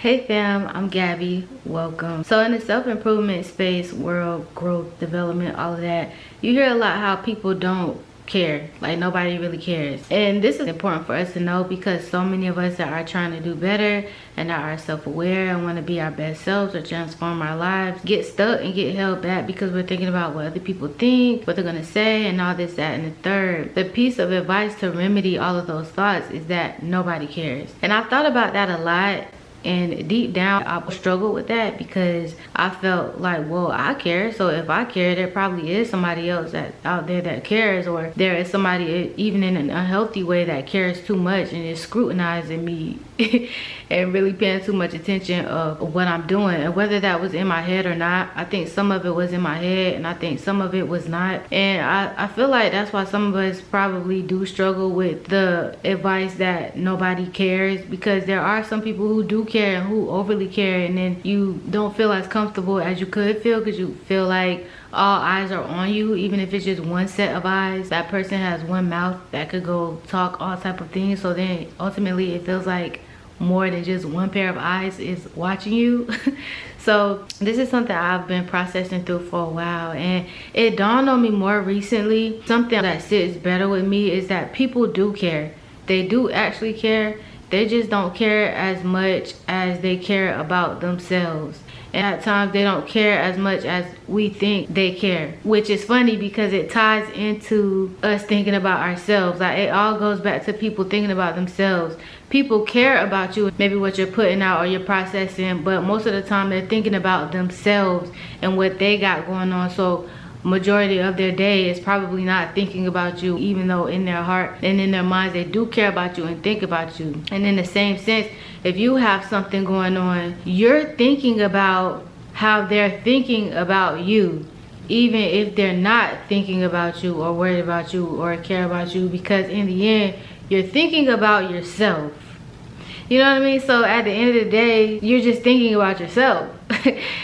Hey fam, I'm Gabby. Welcome. So in the self-improvement space, world, growth, development, all of that, you hear a lot how people don't care. Like nobody really cares. And this is important for us to know because so many of us that are trying to do better and that are self-aware and want to be our best selves or transform our lives get stuck and get held back because we're thinking about what other people think, what they're going to say, and all this, that, and the third. The piece of advice to remedy all of those thoughts is that nobody cares. And I've thought about that a lot. And deep down, I struggled with that because I felt like, well, I care. So if I care, there probably is somebody else that out there that cares, or there is somebody, even in an unhealthy way, that cares too much and is scrutinizing me and really paying too much attention of what I'm doing. And whether that was in my head or not, I think some of it was in my head and I think some of it was not. And I feel like that's why some of us probably do struggle with the advice that nobody cares, because there are some people who do care and who overly care, and then you don't feel as comfortable as you could feel because you feel like all eyes are on you, even if it's just one set of eyes. That person has one mouth that could go talk all type of things, so then ultimately it feels like more than just one pair of eyes is watching you. So this is something I've been processing through for a while, and it dawned on me more recently. Something that sits better with me is that people do care. They do actually care. They just don't care as much as they care about themselves. And at times they don't care as much as we think they care, which is funny because it ties into us thinking about ourselves. Like it all goes back to people thinking about themselves. People care about you, maybe what you're putting out or you're processing, but most of the time they're thinking about themselves and what they got going on. So majority of their day is probably not thinking about you, even though in their heart and in their minds they do care about you and think about you. And in the same sense, if you have something going on, you're thinking about how they're thinking about you, even if they're not thinking about you or worried about you or care about you, because in the end you're thinking about yourself. You know what I mean? So at the end of the day, you're just thinking about yourself.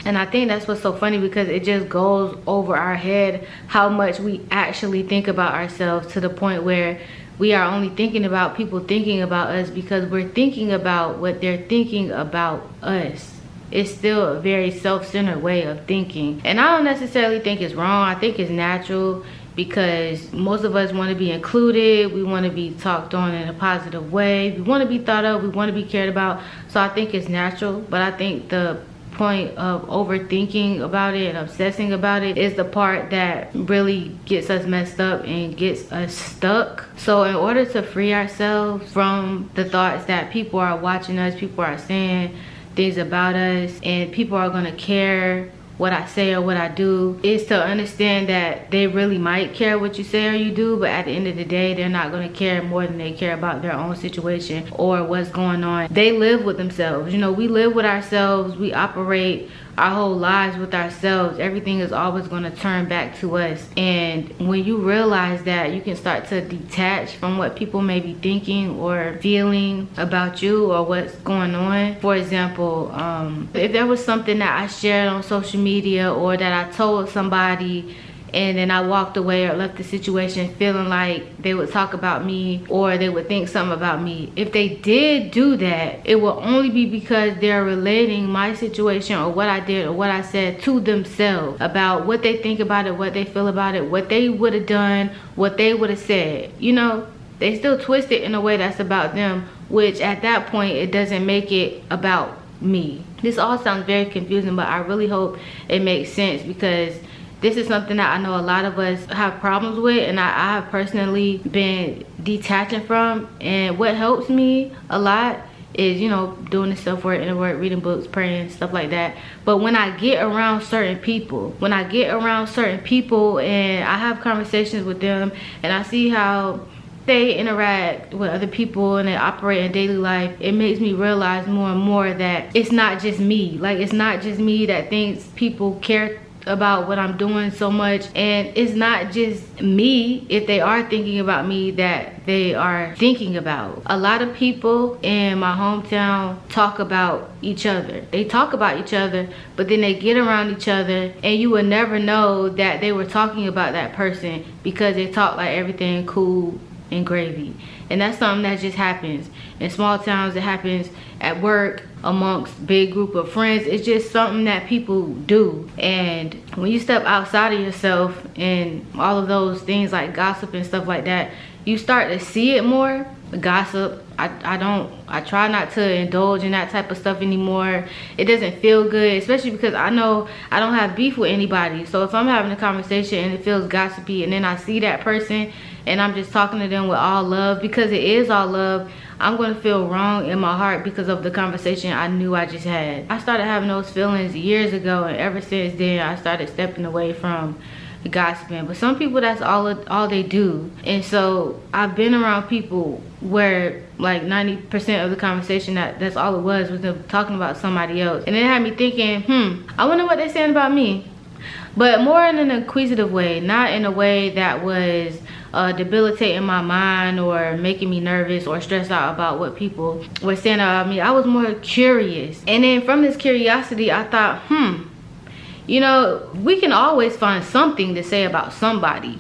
And I think that's what's so funny, because it just goes over our head how much we actually think about ourselves, to the point where we are only thinking about people thinking about us because we're thinking about what they're thinking about us. It's still a very self-centered way of thinking. And I don't necessarily think it's wrong. I think it's natural, because most of us want to be included. We want to be talked on in a positive way. We want to be thought of. We want to be cared about. So I think it's natural. But I think the point of overthinking about it and obsessing about it is the part that really gets us messed up and gets us stuck. So in order to free ourselves from the thoughts that people are watching us, people are saying things about us, and people are going to care what I say or what I do, is to understand that they really might care what you say or you do, but at the end of the day, they're not going to care more than they care about their own situation or what's going on. They live with themselves. You know, we live with ourselves. We operate our whole lives with ourselves. Everything is always going to turn back to us. And when you realize that, you can start to detach from what people may be thinking or feeling about you or what's going on. For example, if there was something that I shared on social media or that I told somebody and then I walked away or left the situation feeling like they would talk about me or they would think something about me, if they did do that, it will only be because they're relating my situation or what I did or what I said to themselves, about what they think about it, what they feel about it, what they would have done, what they would have said. You know, they still twist it in a way that's about them, which at that point it doesn't make it about me. This all sounds very confusing, but I really hope it makes sense, because this is something that I know a lot of us have problems with, and I have personally been detaching from. And what helps me a lot is, you know, doing the self-work, inner work, reading books, praying, stuff like that. But when I get around certain people, and I have conversations with them and I see how they interact with other people and they operate in daily life, it makes me realize more and more that it's not just me. Like, it's not just me that thinks people care about what I'm doing so much, and it's not just me, if they are thinking about me, that they are thinking about. A lot of people in my hometown talk about each other. They talk about each other, but then they get around each other and you would never know that they were talking about that person, because they talk like everything cool and gravy. And that's something that just happens in small towns. It happens at work, amongst big group of friends. It's just something that people do. And when you step outside of yourself and all of those things like gossip and stuff like that, you start to see it more. Gossip, I try not to indulge in that type of stuff anymore. It doesn't feel good, especially because I know I don't have beef with anybody. So if I'm having a conversation and it feels gossipy, and then I see that person and I'm just talking to them with all love, because it is all love, I'm gonna feel wrong in my heart because of the conversation I knew I just had. I started having those feelings years ago, and ever since then I started stepping away from gossiping. But some people, that's all they do. And so I've been around people where like 90% of the conversation, that's all it was them talking about somebody else. And it had me thinking, I wonder what they're saying about me. But more in an inquisitive way, not in a way that was debilitating my mind or making me nervous or stressed out about what people were saying about me. I was more curious. And then from this curiosity, I thought, you know, we can always find something to say about somebody.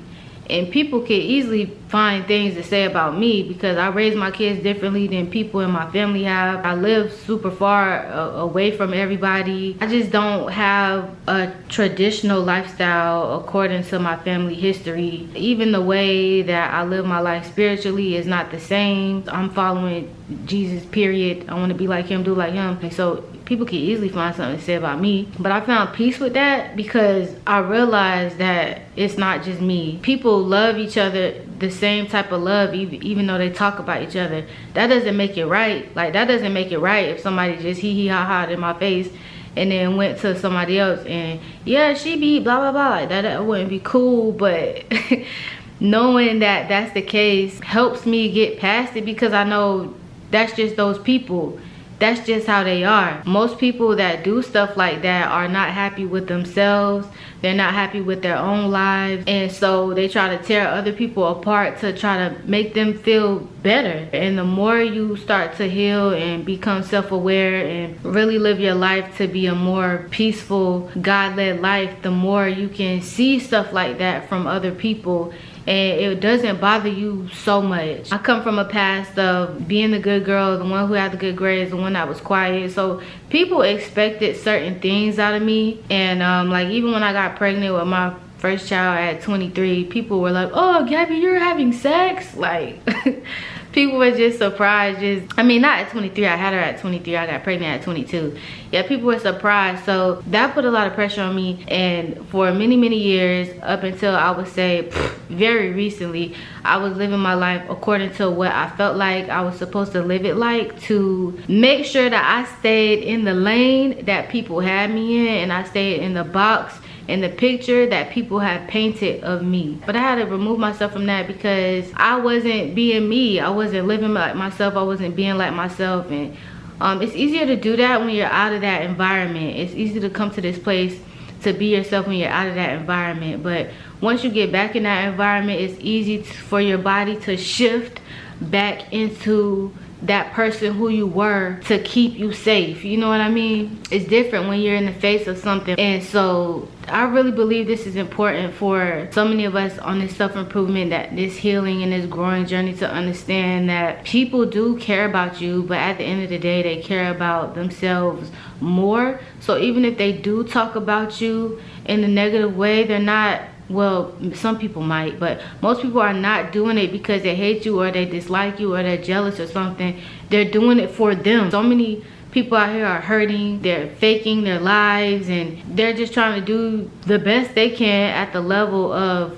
And people can easily find things to say about me because I raise my kids differently than people in my family have. I live super far away from everybody. I just don't have a traditional lifestyle according to my family history. Even the way that I live my life spiritually is not the same. I'm following Jesus, period. I want to be like him, do like him. And so people can easily find something to say about me. But I found peace with that because I realized that it's not just me. People love each other the same type of love, even though they talk about each other. That doesn't make it right. Like, that doesn't make it right if somebody just hee ha ha in my face and then went to somebody else and, yeah, she be blah blah blah. Like, that wouldn't be cool. But knowing that that's the case helps me get past it, because I know that's just those people. That's just how they are. Most people that do stuff like that are not happy with themselves. They're not happy with their own lives. And so they try to tear other people apart to try to make them feel better. And the more you start to heal and become self-aware and really live your life to be a more peaceful, God-led life, the more you can see stuff like that from other people, and it doesn't bother you so much. I come from a past of being the good girl, the one who had the good grades, the one that was quiet. So people expected certain things out of me. And like, even when I got pregnant with my first child at 23, people were like, oh, Gabby, you're having sex? Like, people were just surprised. I mean, not at 23. I had her at 23. I got pregnant at 22. Yeah, people were surprised. So that put a lot of pressure on me. And for many, many years, up until I would say very recently, I was living my life according to what I felt like I was supposed to live it like, to make sure that I stayed in the lane that people had me in, and I stayed in the box, in the picture that people had painted of me. But I had to remove myself from that because I wasn't being me. I wasn't living like myself. I wasn't being like myself. And it's easier to do that when you're out of that environment. It's easy to come to this place to be yourself when you're out of that environment. But once you get back in that environment, it's easy for your body to shift back into that person who you were to keep you safe. You know what I mean? It's different when you're in the face of something. And so I really believe this is important for so many of us on this self-improvement, that this healing and this growing journey, to understand that people do care about you, but at the end of the day, they care about themselves more. So even if they do talk about you in a negative way, they're not, well, some people might, but most people are not doing it because they hate you or they dislike you or they're jealous or something. They're doing it for them. So many people out here are hurting, they're faking their lives, and they're just trying to do the best they can at the level of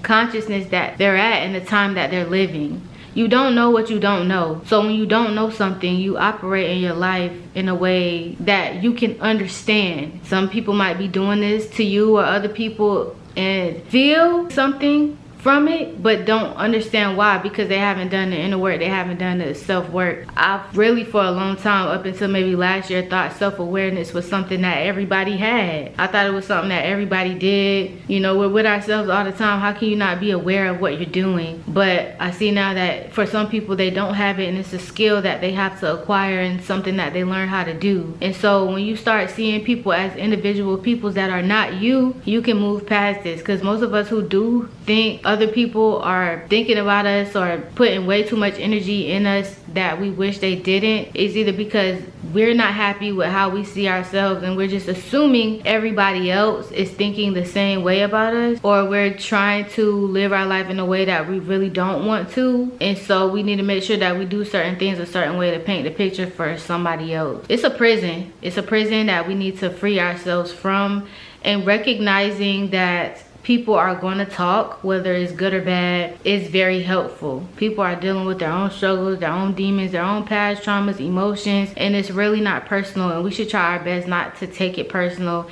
consciousness that they're at in the time that they're living. You don't know what you don't know. So when you don't know something, you operate in your life in a way that you can understand. Some people might be doing this to you or other people and feel something from it, but don't understand why, because they haven't done the inner work, they haven't done the self-work. I've really, for a long time, up until maybe last year, thought self-awareness was something that everybody had. I thought it was something that everybody did. You know, we're with ourselves all the time. How can you not be aware of what you're doing? But I see now that for some people, they don't have it, and it's a skill that they have to acquire and something that they learn how to do. And so when you start seeing people as individual peoples that are not you, you can move past this, because most of us who do think other people are thinking about us or putting way too much energy in us that we wish they didn't, it's either because we're not happy with how we see ourselves and we're just assuming everybody else is thinking the same way about us, or we're trying to live our life in a way that we really don't want to, and so we need to make sure that we do certain things a certain way to paint the picture for somebody else. It's a prison. It's a prison that we need to free ourselves from, and recognizing that people are going to talk, whether it's good or bad, is very helpful. People are dealing with their own struggles, their own demons, their own past traumas, emotions, and it's really not personal, and we should try our best not to take it personal.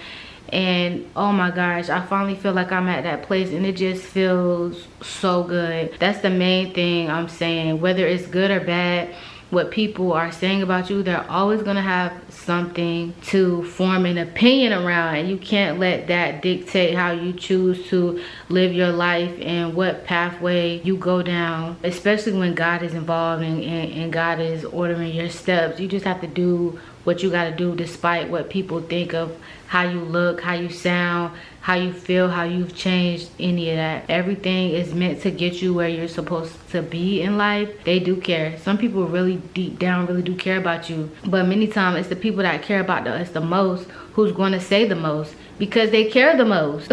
And oh my gosh, I finally feel like I'm at that place, and it just feels so good. That's the main thing I'm saying. Whether it's good or bad, what people are saying about you, they're always gonna have something to form an opinion around, and you can't let that dictate how you choose to live your life and what pathway you go down, especially when God is involved and God is ordering your steps. You just have to do what you got to do despite what people think of how you look, how you sound, how you feel, how you've changed, any of that. Everything is meant to get you where you're supposed to be in life. They do care. Some people really deep down really do care about you, but many times it's the people that care about us the most who's going to say the most, because they care the most.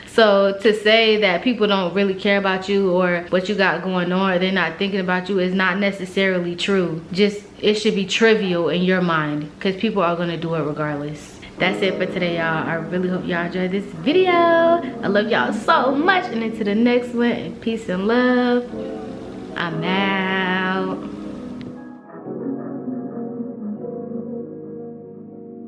So to say that people don't really care about you or what you got going on, or they're not thinking about you, is not necessarily true. Just, it should be trivial in your mind, because people are going to do it regardless. That's it for today, y'all. I really hope y'all enjoyed this video. I love y'all so much, and into the next one. Peace and love. I'm out.